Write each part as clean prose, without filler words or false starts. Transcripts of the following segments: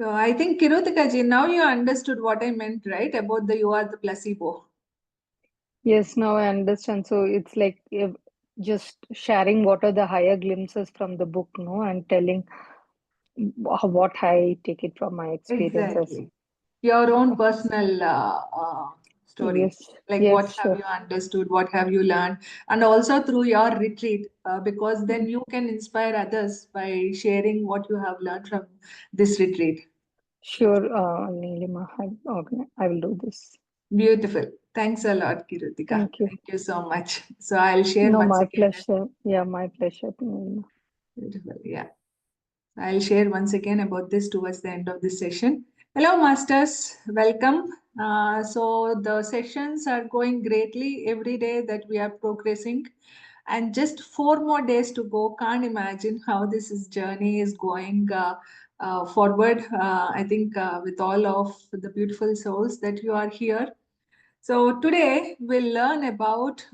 So I think Kirutika ji, now you understood what I meant, right? About the you are the placebo. Yes, now I understand. So it's like just sharing what are the higher glimpses from the book, no, and telling what I take it from my experiences. Exactly. Your own Okay. personal story. Yes, Like what yes, have sure. you understood, what have you learned, and also through your retreat, because then Mm. you can inspire others by sharing what you have learned from this retreat. Sure, Neelima, I will do this. Beautiful. Thanks a lot, Kirutika. Thank you. Thank you so much. So I'll share No, once my again. pleasure. Yeah, my pleasure, Neelima. Beautiful. Yeah. I'll share once again about this towards the end of this session. Hello, masters. Welcome. So the sessions are going greatly every day that we are progressing, and just 4 more days to go. Can't imagine how this is journey is going forward. I think with all of the beautiful souls that you are here. So today we'll learn about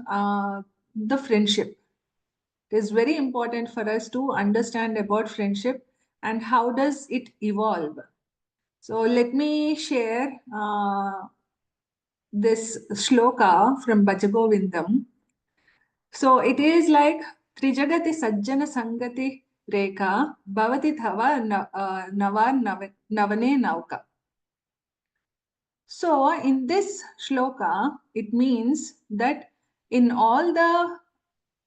the friendship. It is very important for us to understand about friendship and how does it evolve. So let me share this shloka from Bhaja Govindam. So it is like Trijagati Sajjanasangatireka Bhavati Navane Nauka. So in this shloka, it means that in all the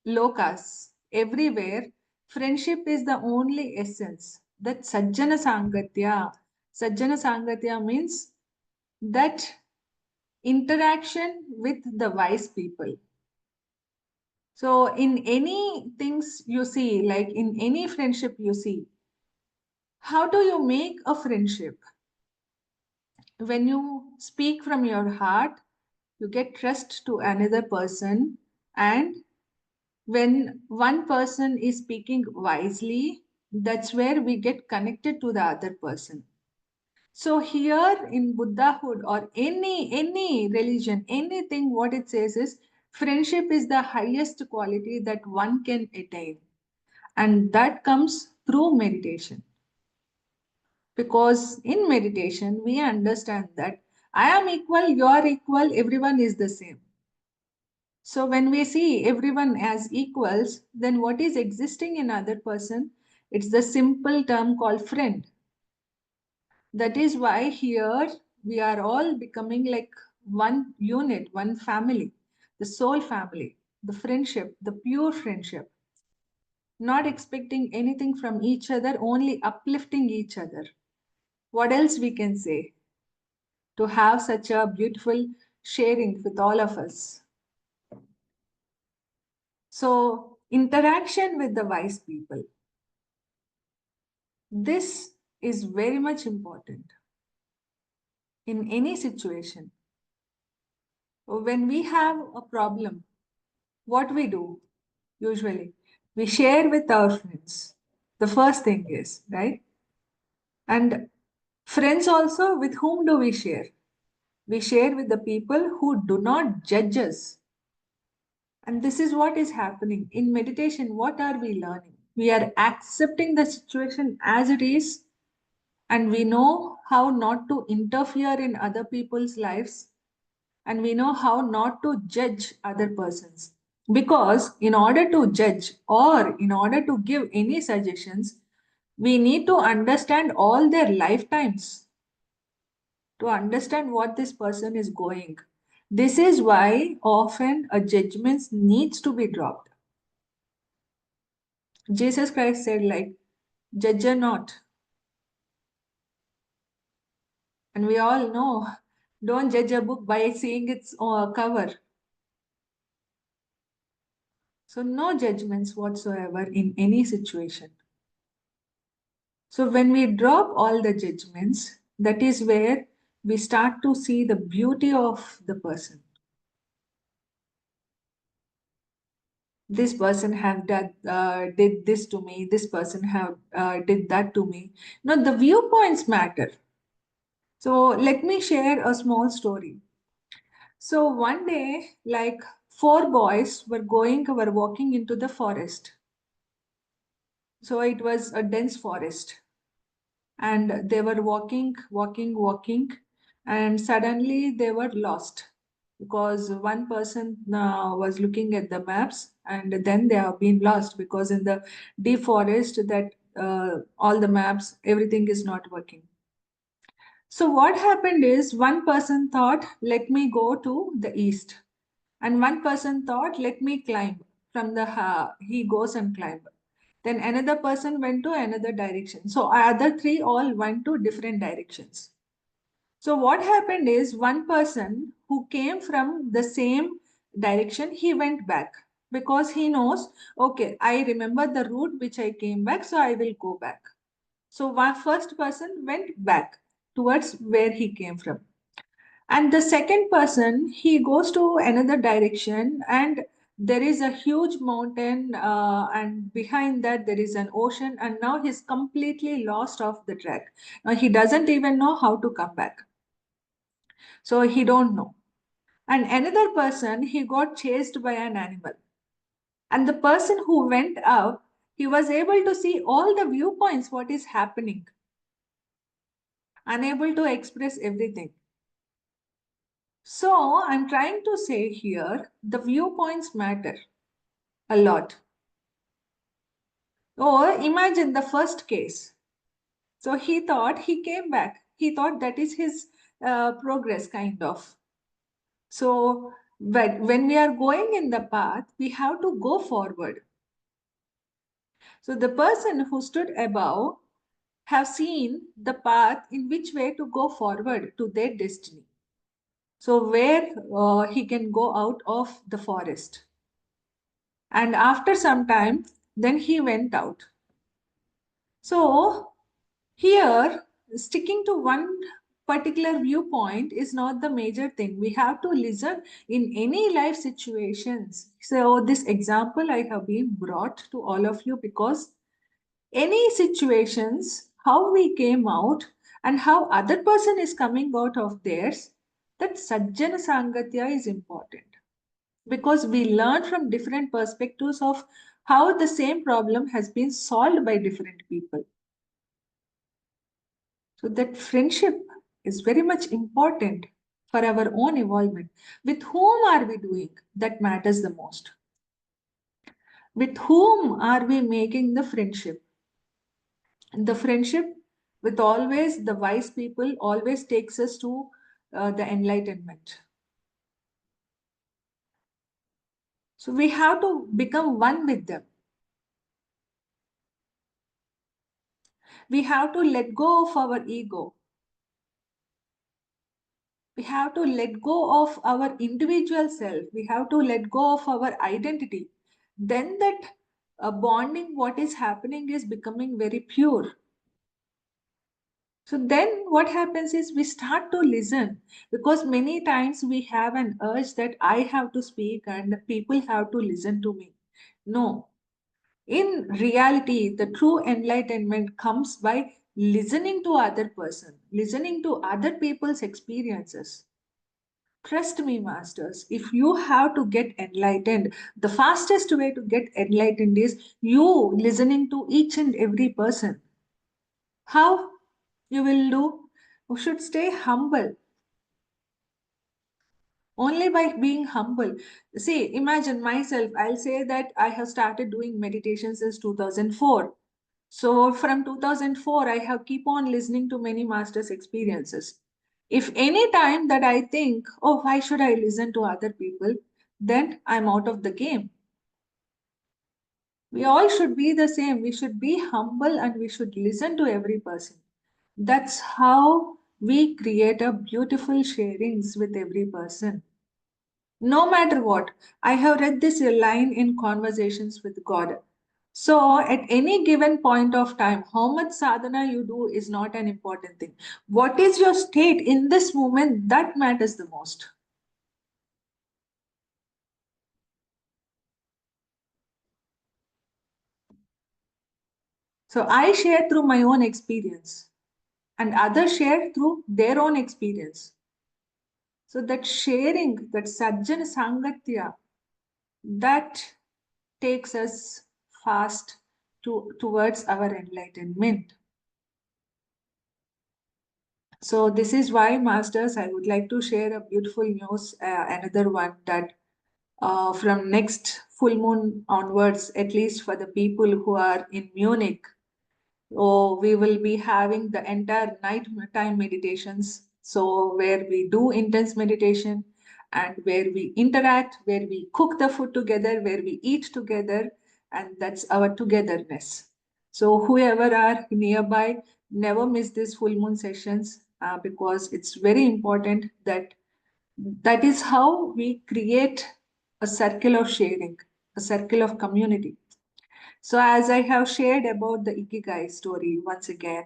lokas, everywhere, friendship is the only essence. That Sajjana Sangatya means that interaction with the wise people. So in any things you see, like in any friendship you see, how do you make a friendship? When you speak from your heart, you get trust to another person, and when one person is speaking wisely, that's where we get connected to the other person. So here in Buddhahood or any religion, anything what it says is friendship is the highest quality that one can attain, and that comes through meditation. Because in meditation we understand that I am equal, you are equal, everyone is the same. So when we see everyone as equals, then what is existing in other person? It's the simple term called friend. That is why here we are all becoming like one unit, one family, the soul family, the friendship, the pure friendship. Not expecting anything from each other, only uplifting each other. What else we can say? To have such a beautiful sharing with all of us. So, interaction with the wise people. This is very much important in any situation. When we have a problem, what we do usually? We share with our friends. The first thing is, right? And friends also, with whom do we share? We share with the people who do not judge us. And this is what is happening. In meditation, what are we learning? We are accepting the situation as it is, and we know how not to interfere in other people's lives, and we know how not to judge other persons. Because in order to judge or in order to give any suggestions, we need to understand all their lifetimes to understand what this person is going. This is why often a judgment needs to be dropped. Jesus Christ said, like, judge her not. And we all know, don't judge a book by seeing its cover. So, no judgments whatsoever in any situation. So, when we drop all the judgments, that is where we start to see the beauty of the person. This person have did this to me. This person have did that to me. Now, the viewpoints matter. So, let me share a small story. So, one day, like 4 boys were walking into the forest. So, it was a dense forest. and they were walking, and suddenly they were lost because one person was looking at the maps, and then they have been lost because in the deep forest that all the maps, everything is not working. So what happened is one person thought, let me go to the east, and one person thought, let me climb from the he goes and climb. Then another person went to another direction. So other three all went to different directions. So what happened is one person who came from the same direction, he went back because he knows, okay, I remember the route which I came back, so I will go back. So one first person went back towards where he came from, and the second person, he goes to another direction, and there is a huge mountain, and behind that there is an ocean, and now he's completely lost off the track. Now he doesn't even know how to come back, so he don't know. And another person, he got chased by an animal, and the person who went up, he was able to see all the viewpoints what is happening, unable to express everything. So I'm trying to say here, the viewpoints matter a lot. Or imagine the first case. So he thought he came back. He thought that is his progress, kind of. So, but when we are going in the path, we have to go forward. So the person who stood above have seen the path in which way to go forward to their destiny. So where he can go out of the forest. And after some time, then he went out. So here, sticking to one particular viewpoint is not the major thing. We have to listen in any life situations. So this example I have been brought to all of you because any situations, how we came out and how other person is coming out of theirs, that Sajjana Sangatya is important because we learn from different perspectives of how the same problem has been solved by different people. So that friendship is very much important for our own evolvement. With whom are we doing? That matters the most. With whom are we making the friendship? And the friendship with always the wise people always takes us to the enlightenment. So we have to become one with them. We have to let go of our ego. We have to let go of our individual self. We have to let go of our identity. Then that bonding, what is happening is becoming very pure. So then what happens is we start to listen because many times we have an urge that I have to speak and people have to listen to me. No, in reality, the true enlightenment comes by listening to other person, listening to other people's experiences. Trust me, masters, if you have to get enlightened, the fastest way to get enlightened is you listening to each and every person. How you will do? You should stay humble. Only by being humble. See, imagine myself, I'll say that I have started doing meditation since 2004. So from 2004, I have keep on listening to many masters' experiences. If any time that I think, oh, why should I listen to other people? Then I'm out of the game. We all should be the same. We should be humble and we should listen to every person. That's how we create a beautiful sharings with every person. No matter what, I have read this line in Conversations with God. So, at any given point of time, how much sadhana you do is not an important thing. What is your state in this moment that matters the most. So, I share through my own experience, and others share through their own experience. So, that sharing, that Sajjana Sangatya, that takes us fast towards our enlightenment. So this is why, masters, I would like to share a beautiful news, another one, that from next full moon onwards, at least for the people who are in Munich, oh, we will be having the entire night time meditations. So, where we do intense meditation and where we interact, where we cook the food together, where we eat together, and that's our togetherness. So, whoever are nearby, never miss these full moon sessions because it's very important that that is how we create a circle of sharing, a circle of community. So, as I have shared about the Ikigai story once again,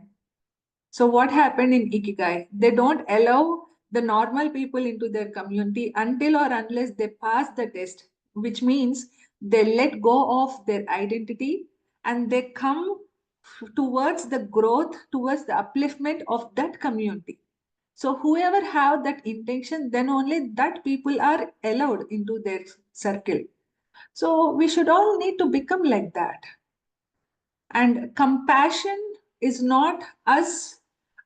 so what happened in Ikigai? They don't allow the normal people into their community until or unless they pass the test, which means they let go of their identity and they come towards the growth, towards the upliftment of that community. So whoever have that intention, then only that people are allowed into their circle. So we should all need to become like that. And compassion is not us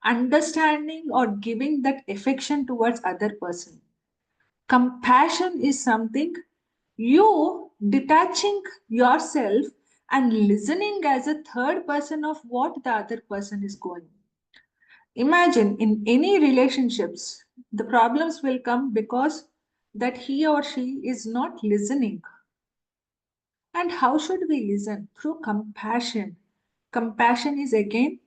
understanding or giving that affection towards other person. Compassion is something you detaching yourself and listening as a third person of what the other person is going. Imagine in any relationships, the problems will come because that he or she is not listening. And how should we listen? Through compassion. Compassion is again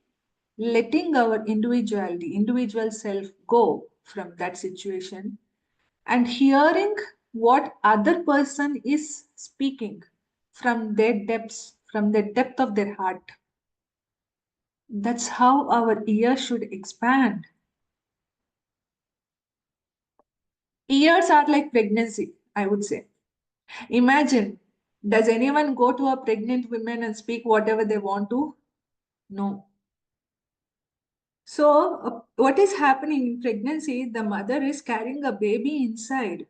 letting our individuality, individual self go from that situation and hearing what other person is speaking from their depths, from the depth of their heart. That's how our ears should expand. Ears are like pregnancy, I would say. Imagine, does anyone go to a pregnant woman and speak whatever they want to? No. So, what is happening in pregnancy? The mother is carrying a baby inside.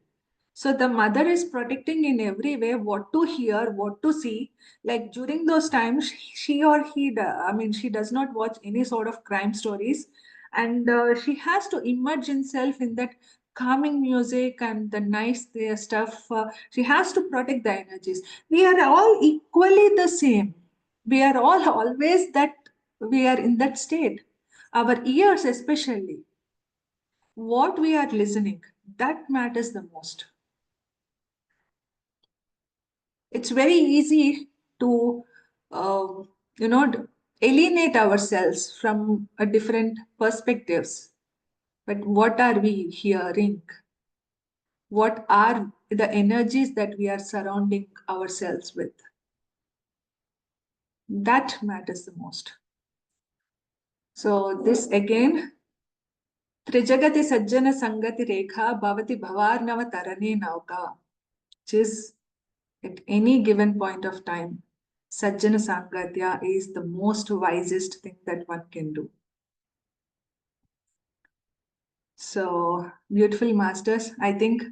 So, the mother is protecting in every way what to hear, what to see. Like during those times, she or he, I mean, she does not watch any sort of crime stories. And she has to immerse herself in that calming music and the nice stuff. She has to protect the energies. We are all equally the same. We are all always that, we are in that state. Our ears, especially, what we are listening, that matters the most. It's very easy to, you know, alienate ourselves from a different perspectives. But what are we hearing? What are the energies that we are surrounding ourselves with? That matters the most. So this again, Trijagati Sajjanasangatireka Bhavati Bhavarnavatarane Nauka, which is at any given point of time, Sajjana Sangatya is the most wisest thing that one can do. So, beautiful masters, I think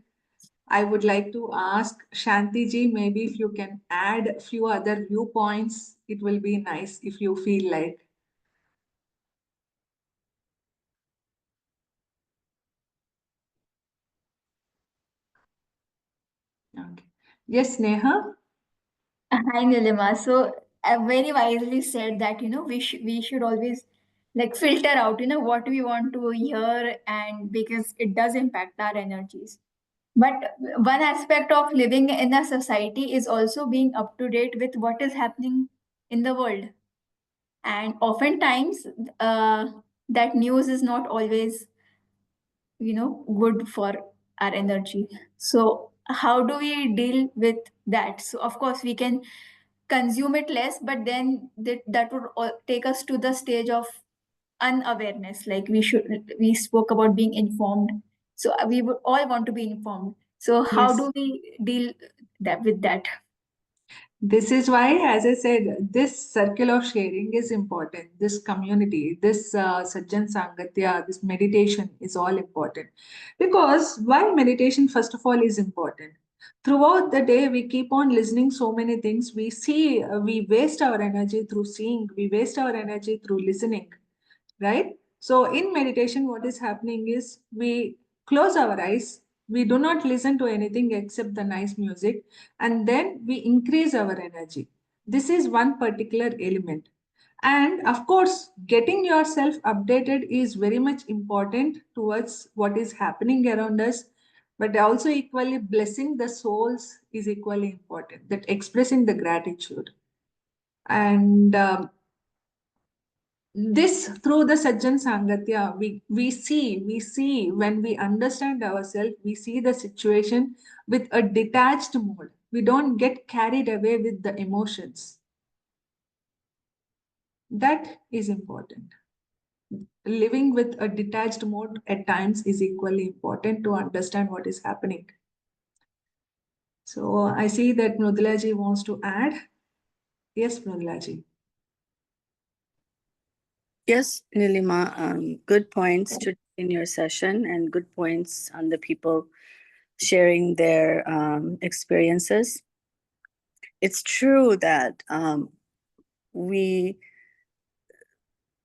I would like to ask Shanti ji, maybe if you can add a few other viewpoints, it will be nice if you feel like. Okay. Yes, Neha? Hi, Nilima. So, very wisely said that, we should always like filter out, what we want to hear, and because it does impact our energies. But one aspect of living in a society is also being up to date with what is happening in the world. And oftentimes, uh, that news is not always, good for our energy. So, how do we deal with that? So, of course, we can consume it less, but then that would take us to the stage of unawareness. Like we spoke about being informed, so we would all want to be informed. So how Yes. do we deal with that? This is why, as I said, this circle of sharing is important. This community, this Sajjan Sangatya, this meditation is all important. Because why meditation, first of all, is important. Throughout the day, we keep on listening so many things. We see, we waste our energy through seeing, we waste our energy through listening, right? So in meditation, what is happening is we close our eyes, we do not listen to anything except the nice music, and then we increase our energy. This is one particular element. And of course, getting yourself updated is very much important towards what is happening around us, but also equally blessing the souls is equally important, that expressing the gratitude. And this through the Sajjan Sangatya, we see when we understand ourselves, we see the situation with a detached mode. We don't get carried away with the emotions. That is important. Living with a detached mode at times is equally important to understand what is happening. So I see that Mrudulaji wants to add. Yes, Mrudulaji. Yes, Neelima, good points to in your session and good points on the people sharing their experiences. It's true that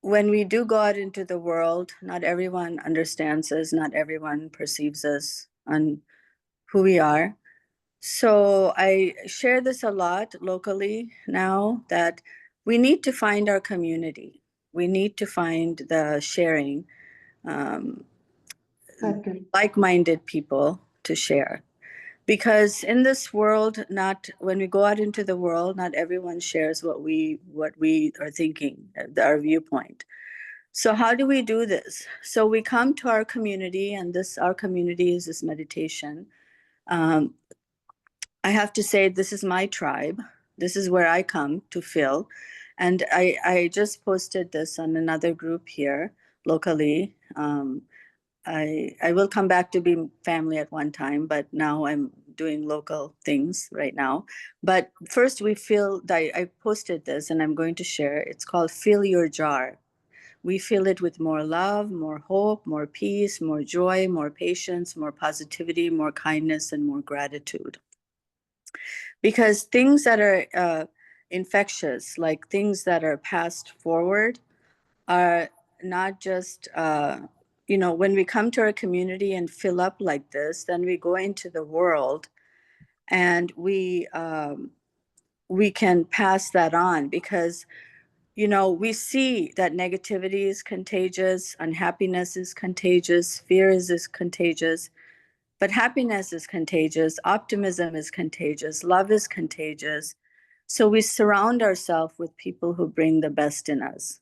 when we do go out into the world, not everyone understands us, not everyone perceives us on who we are. So I share this a lot locally now that we need to find our community. We need to find the sharing, like-minded people to share. Because in this world, not when we go out into the world, not everyone shares what we are thinking, our viewpoint. So how do we do this? So we come to our community, and our community is this meditation. I have to say, this is my tribe. This is where I come to feel. And I just posted this on another group here locally. I will come back to be family at one time, but now I'm doing local things right now. But first I posted this and I'm going to share. It's called Fill Your Jar. We fill it with more love, more hope, more peace, more joy, more patience, more positivity, more kindness, and more gratitude. Because things that are infectious, like things that are passed forward, are not just, when we come to our community and fill up like this, then we go into the world and we can pass that on because, we see that negativity is contagious, unhappiness is contagious, fear is contagious. But happiness is contagious, optimism is contagious, love is contagious. So we surround ourselves with people who bring the best in us.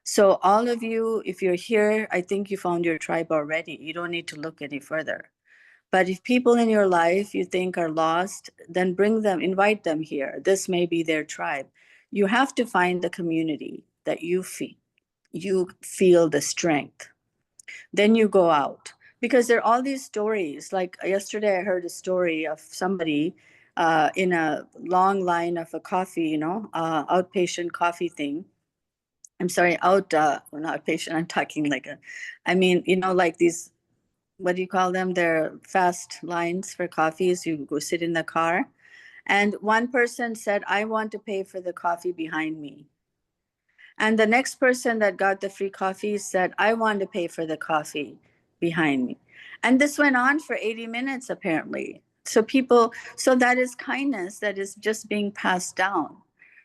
So all of you, if you're here, I think you found your tribe already. You don't need to look any further. But if people in your life you think are lost, then bring them, invite them here. This may be their tribe. You have to find the community that you feel the strength. Then you go out. Because there are all these stories. Like yesterday, I heard a story of somebody in a long line of a coffee, outpatient coffee thing. I'm sorry, not outpatient. I'm talking like these, what do you call them? They're fast lines for coffees. You go sit in the car. And one person said, I want to pay for the coffee behind me. And the next person that got the free coffee said, I want to pay for the coffee behind me. And this went on for 80 minutes, apparently. So that is kindness that is just being passed down.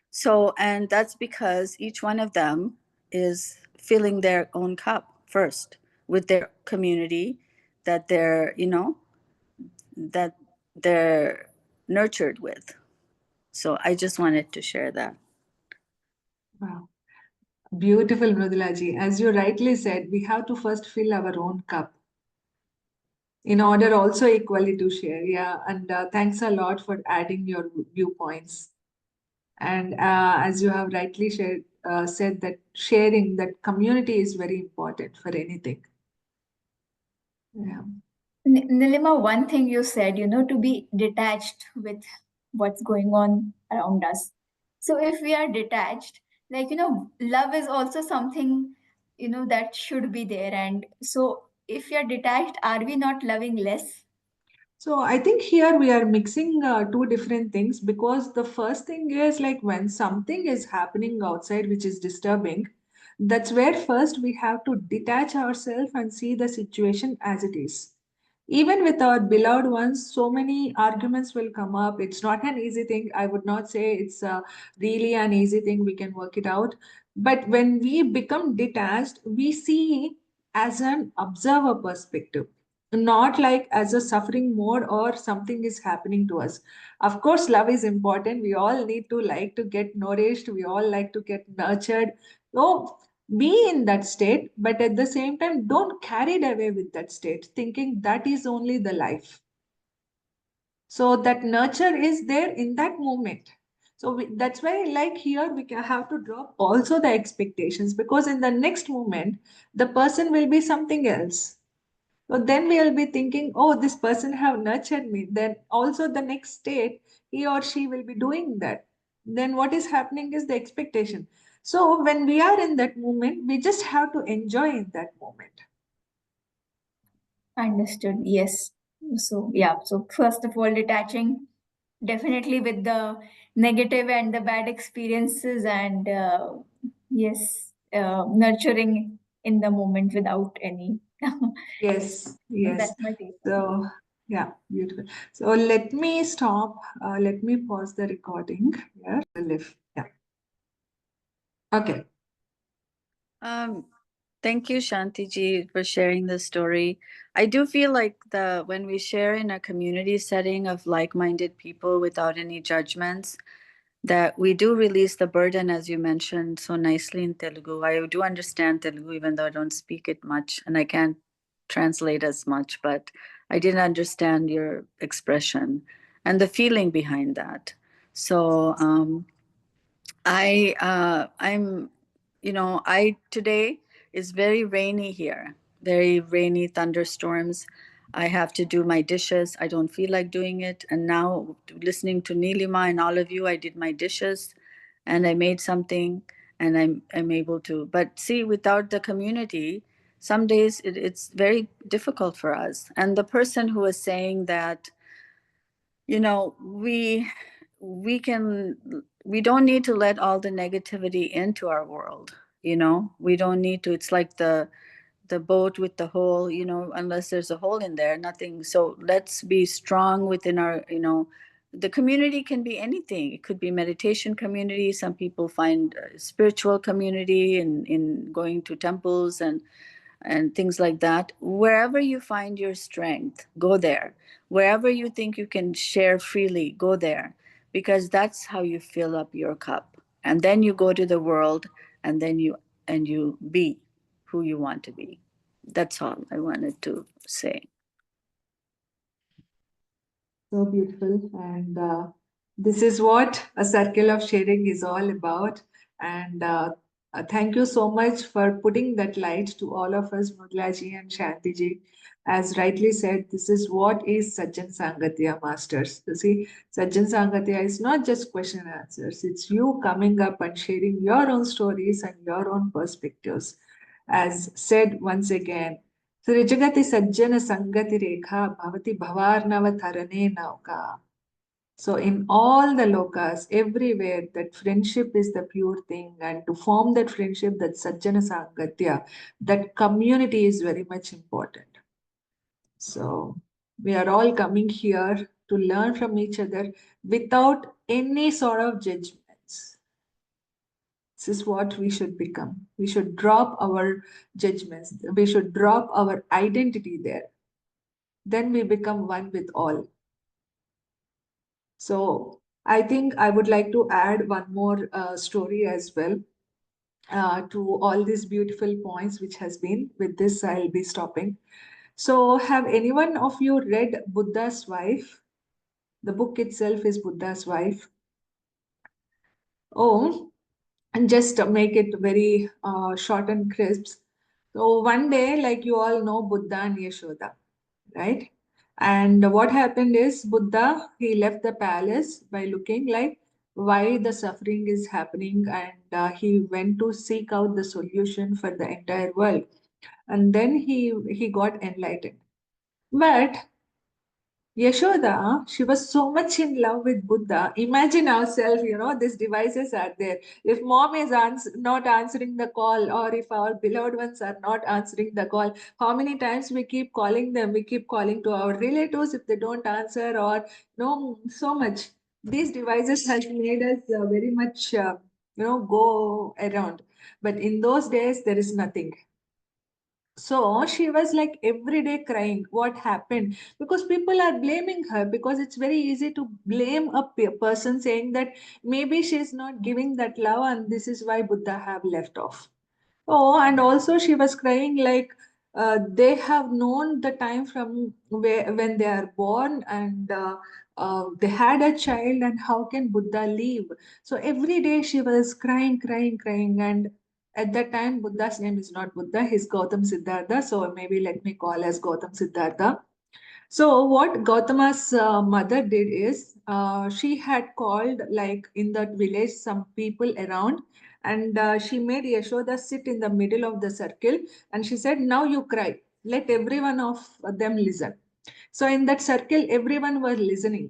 So, and that's because each one of them is filling their own cup first with their community that that they're nurtured with. So I just wanted to share that. Wow. Beautiful, Mrudulaji. As you rightly said, we have to first fill our own cup in order also equally to share. Yeah, and thanks a lot for adding your viewpoints. And as you have rightly said that sharing, that community is very important for anything. Yeah. Nilima, one thing you said, to be detached with what's going on around us. So if we are detached, love is also something, that should be there. And so if we are detached, are we not loving less? So I think here we are mixing two different things, because the first thing is like when something is happening outside which is disturbing, That's where first we have to detach ourselves and see the situation as it is. Even with our beloved ones, so many arguments will come up. It's not an easy thing. I would not say it's really an easy thing. We can work it out. But when we become detached, we see as an observer perspective, not like as a suffering mode or something is happening to us. Of course, love is important. We all need to like to get nourished. We all like to get nurtured. So be in that state, but at the same time, don't carry it away with that state, thinking that is only the life. So that nurture is there in that moment. So that's why, like here, we can have to drop also the expectations, because in the next moment, the person will be something else. So then we will be thinking, oh, this person have nurtured me. Then also the next state, he or she will be doing that. Then what is happening is the expectation. So when we are in that moment, we just have to enjoy in that moment. Understood. Yes. So, yeah. So, first of all, detaching definitely with the negative and the bad experiences, and yes, nurturing in the moment without any. Yes, yes. That's my take. So yeah, beautiful. So let me stop. Let me pause the recording here. Live. Yeah. Okay. Thank you, Shantiji, for sharing this story. I do feel like when we share in a community setting of like-minded people without any judgments, that we do release the burden, as you mentioned so nicely in Telugu. I do understand Telugu, even though I don't speak it much, and I can't translate as much, but I did understand your expression and the feeling behind that. So I'm, I today is very rainy here, very rainy, thunderstorms. I have to do my dishes. I don't feel like doing it. And now, listening to Neelima and all of you, I did my dishes and I made something, and I'm able to. But see, without the community, some days it's very difficult for us. And the person who was saying that, we don't need to let all the negativity into our world. We don't need to. It's like the boat with the hole, unless there's a hole in there, nothing. So let's be strong within our, the community can be anything. It could be meditation community. Some people find spiritual community in going to temples and things like that. Wherever you find your strength, go there. Wherever you think you can share freely, go there, because that's how you fill up your cup. And then you go to the world, and then you be who you want to be. That's all I wanted to say. So beautiful. And this is what a circle of sharing is all about. And thank you so much for putting that light to all of us, Murlaji and Shantiji. As rightly said, this is what is Sajjan Sangatya, masters. You see, Sajjan Sangatya is not just question and answers. It's you coming up and sharing your own stories and your own perspectives. As said once again, Trijagati Sajjanasangatireka Bhavati Bhavarnavatarane Nauka. So in all the lokas, everywhere, that friendship is the pure thing, and to form that friendship, that Sajjana Sangatya, that community is very much important. So we are all coming here to learn from each other without any sort of judgments. This is what we should become. We should drop our judgments. We should drop our identity there. Then we become one with all. So I think I would like to add one more story as well to all these beautiful points which has been. With this, I'll be stopping. So have anyone of you read Buddha's Wife? The book itself is Buddha's Wife. Oh, and just make it very short and crisp. So one day, like you all know, Buddha and Yashoda, right? And what happened is Buddha, he left the palace by looking like why the suffering is happening, and he went to seek out the solution for the entire world. And then he got enlightened. But Yashoda, she was so much in love with Buddha. Imagine ourselves, these devices are there. If mom is not answering the call, or if our beloved ones are not answering the call, how many times we keep calling them? We keep calling to our relatives if they don't answer, or no, so much. These devices has made us very much, go around. But in those days, there is nothing. So she was like every day crying. What happened? Because people are blaming her, because it's very easy to blame a person, saying that maybe she's not giving that love and this is why Buddha have left off. Oh, and also she was crying like they have known the time from where when they are born, and they had a child, and how can Buddha leave? So every day she was crying, crying, crying. And at that time, Buddha's name is not Buddha, he's Gautam Siddhartha. So maybe let me call as Gautam Siddhartha. So what Gautama's mother did is she had called, like in that village, some people around, and she made Yashoda sit in the middle of the circle, and she said, "Now you cry. Let every one of them listen." So in that circle, everyone was listening.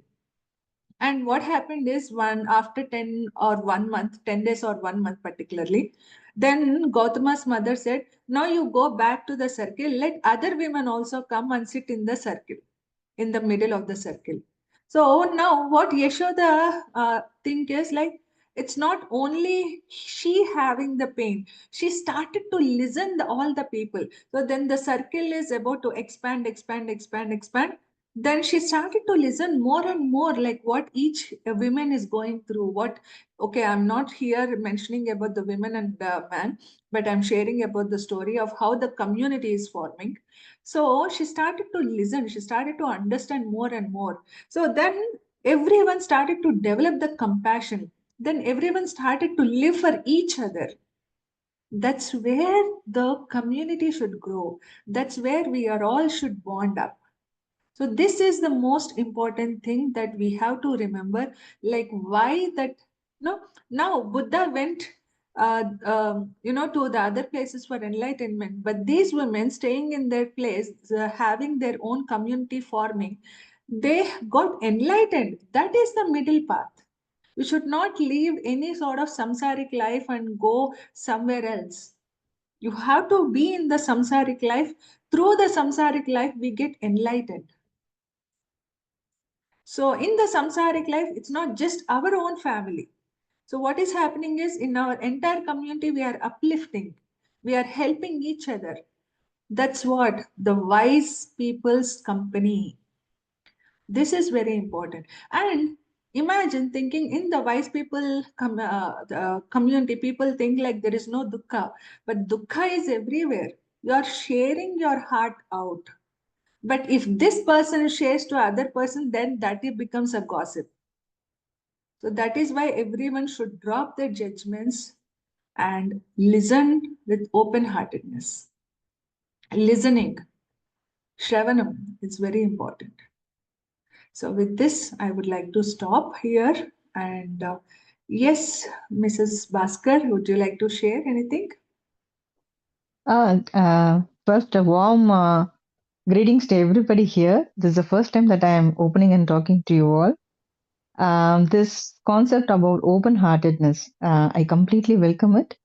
And what happened is, one after 10 or 1 month, 10 days or 1 month particularly, then Gautama's mother said, "Now you go back to the circle. Let other women also come and sit in the circle, in the middle of the circle." So now what Yashoda think is like, it's not only she having the pain. She started to listen all the people. So then the circle is about to expand, expand, expand, expand. Then she started to listen more and more, like what each woman is going through. What, okay, I'm not here mentioning about the women and the man, but I'm sharing about the story of how the community is forming. So she started to listen, she started to understand more and more. So then everyone started to develop the compassion. Then everyone started to live for each other. That's where the community should grow. That's where we are all should bond up. So this is the most important thing that we have to remember. Like why that, no, now Buddha went to the other places for enlightenment, but these women staying in their place, having their own community forming, they got enlightened. That is the middle path. We should not leave any sort of samsaric life and go somewhere else. You have to be in the samsaric life. Through the samsaric life we get enlightened. So in the samsaric life, it's not just our own family. So what is happening is, in our entire community, we are uplifting, we are helping each other. That's what the wise people's company. This is very important. And imagine thinking in the wise people the community, people think like there is no dukkha, but dukkha is everywhere. You are sharing your heart out. But if this person shares to other person, then that it becomes a gossip. So that is why everyone should drop their judgments and listen with open heartedness. Listening, Shravanam, is very important. So with this, I would like to stop here. And yes, Mrs. Bhaskar, would you like to share anything? First, a warm greetings to everybody here. This is the first time that I am opening and talking to you all. This concept about open heartedness, I completely welcome it.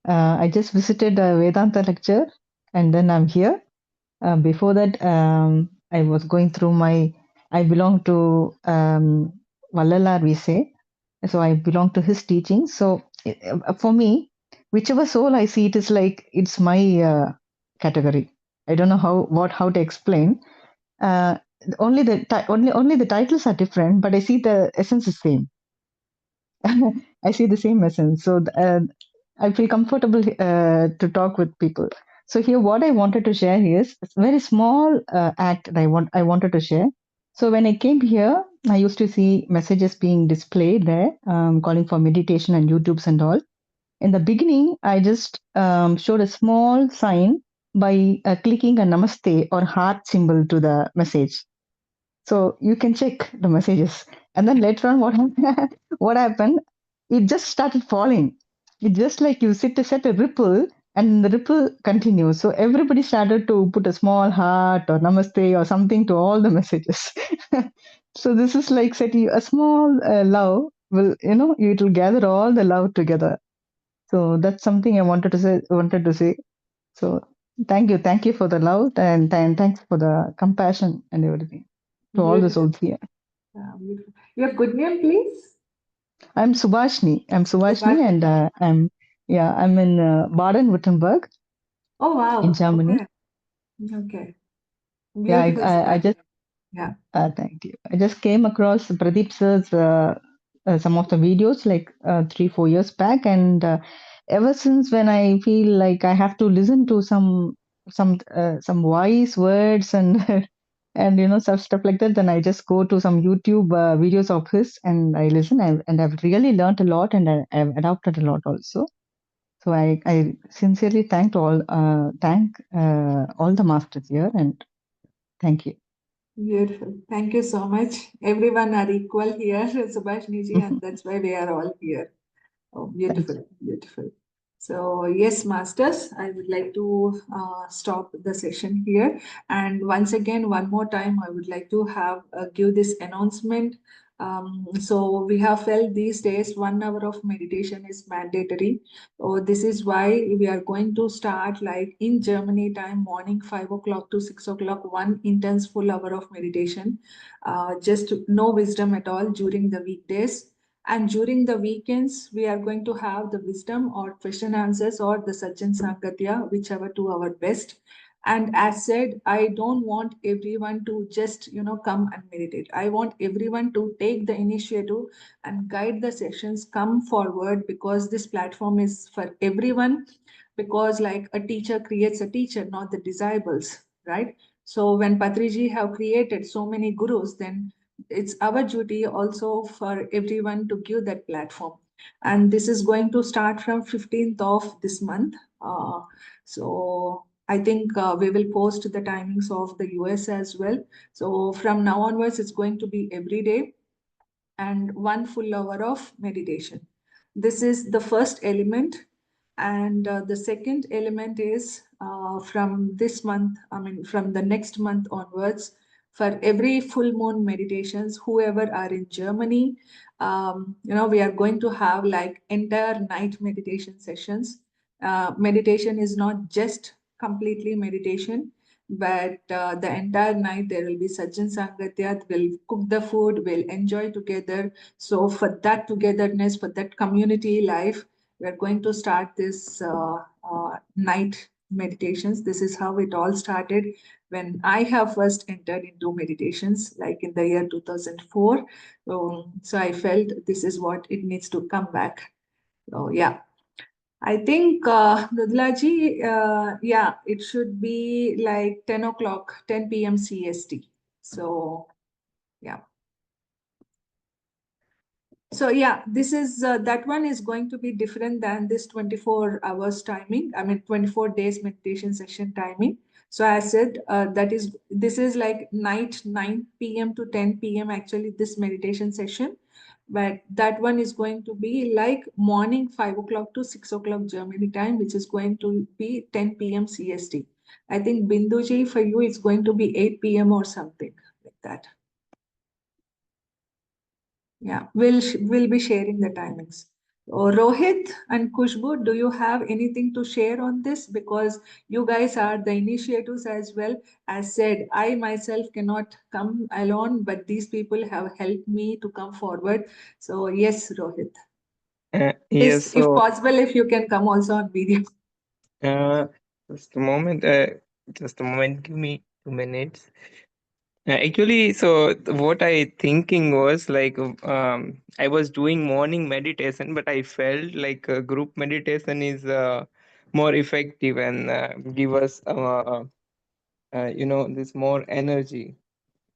I just visited a Vedanta lecture and then I'm here. Before that, I was going through I belong to Vallalar, we say. So I belong to his teaching. So for me, whichever soul I see, it is like it's my category. I don't know how to explain. Uh, only the titles are different, but I see the essence is same. I see the same essence. So I feel comfortable to talk with people. So here, what I wanted to share is a very small act that I wanted to share. So when I came here, I used to see messages being displayed there, calling for meditation and YouTubes and all. In the beginning, I just showed a small sign by clicking a namaste or heart symbol to the message. So you can check the messages. And then later on, what happened? It just started falling. It just like you set a ripple, and the ripple continues. So everybody started to put a small heart or namaste or something to all the messages. So this is like setting a small love will, it will gather all the love together. So that's something I wanted to say. So thank you for the love, and thanks for the compassion and everything to all the Beautiful. souls here. Beautiful. Your good name, please? I'm Subhashni. Subhashini. And I'm in Baden-Württemberg Oh, in wow. Germany. Okay. Okay. Yeah, Beautiful, I just Subhashini. Yeah. thank you. I just came across Pradeep sir's some of the videos like 3 4 years back, and ever since when I feel like I have to listen to some wise words and and stuff like that, then I just go to some YouTube videos of his and I listen, and I've really learned a lot, and I've adopted a lot also. So I sincerely thank all the masters here, and thank you. Beautiful. Thank you so much. Everyone are equal here, Subhashini ji, and that's why we are all here. Oh, Thank you. beautiful, beautiful. So, yes, masters, I would like to stop the session here. And once again, one more time, I would like to give this announcement. So, we have felt these days 1 hour of meditation is mandatory. So, this is why we are going to start like in Germany time, morning 5 o'clock to 6 o'clock, one intense full hour of meditation. Just no wisdom at all during the weekdays, and during the weekends, we are going to have the wisdom or question answers or the Sajjan Sangatya, whichever to our best. And as said, I don't want everyone to just, come and meditate. I want everyone to take the initiative and guide the sessions, come forward, because this platform is for everyone. Because like a teacher creates a teacher, not the disciples, right? So when Patriji have created so many gurus, then it's our duty also for everyone to give that platform. And this is going to start from 15th of this month. So I think we will post the timings of the US as well. So from now onwards, it's going to be every day and 1 full hour of meditation. This is the first element. And the second element is from this month, from the next month onwards, for every full moon meditations, whoever are in Germany, we are going to have like entire night meditation sessions. Meditation is not just completely meditation, but the entire night there will be Sajjan Sangatya, we'll cook the food, we'll enjoy together. So for that togetherness, for that community life, we're going to start this night meditations. This is how it all started when I have first entered into meditations, like in the year 2004. So I felt this is what it needs to come back. So yeah. I think, Mridulaji, yeah, it should be like 10 o'clock, 10 p.m. CST. So, yeah. So yeah, this is that one is going to be different than this 24 hours timing. 24 days meditation session timing. So I said this is like night 9 p.m. to 10 p.m. actually this meditation session, but that one is going to be like morning 5 o'clock to 6 o'clock Germany time, which is going to be 10 p.m. CST. I think Binduji for you it's going to be 8 p.m. or something like that. Yeah, we'll be sharing the timings. Rohit and Kushbu, do you have anything to share on this? Because you guys are the initiatives as well. As said, I myself cannot come alone, but these people have helped me to come forward. So yes, Rohit. Yes, Please, if so possible, if you can come also on video. uh, just a moment, just a moment, give me 2 minutes. Actually, so what I thinking was like I was doing morning meditation, but I felt like group meditation is more effective and give us this more energy.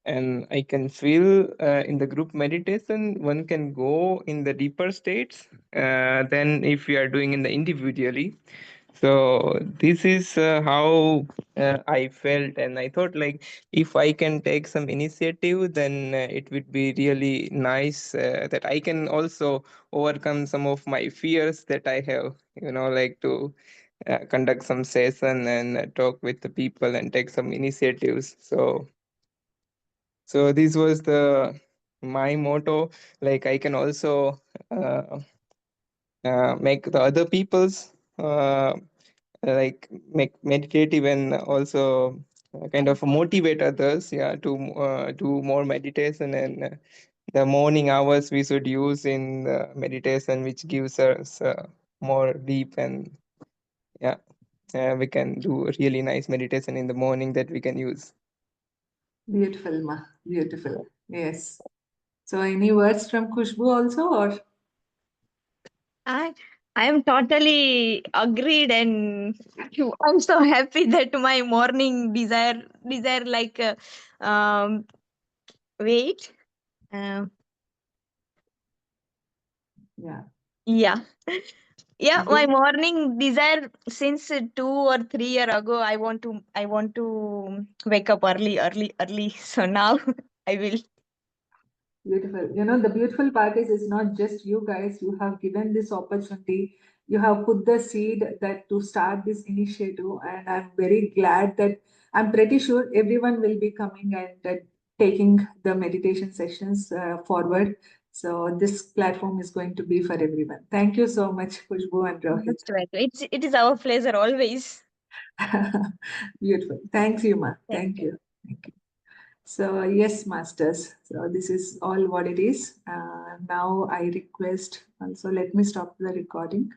And I can feel in the group meditation one can go in the deeper states than if we are doing in the individually. So this is how I felt, and I thought like if I can take some initiative, then it would be really nice that I can also overcome some of my fears that I have, like to conduct some session and talk with the people and take some initiatives. So this was the my motto. Like I can also make the other people's like make meditative and also kind of motivate others, yeah, to do more meditation. And the morning hours we should use in meditation, which gives us more deep, and yeah, we can do really nice meditation in the morning that we can use. Beautiful, Ma. Beautiful. Yes. So, any words from Khushbu also, or I I am totally agreed, and I'm so happy that my morning desire like wait yeah? yeah yeah, my Good. morning desire since 2 or 3 year ago, I want to wake up early so now I will. Beautiful. You know, the beautiful part is it's not just you guys. You have given this opportunity. You have put the seed that to start this initiative, and I'm very glad that I'm pretty sure everyone will be coming and taking the meditation sessions forward. So this platform is going to be for everyone. Thank you so much, Khushbu and Rohit. Most welcome. It is our pleasure always. Beautiful. Thanks, Yuma. Thank Thank you. you. Thank you. So, yes, masters. So, this is all what it is. Now, I request also let me stop the recording.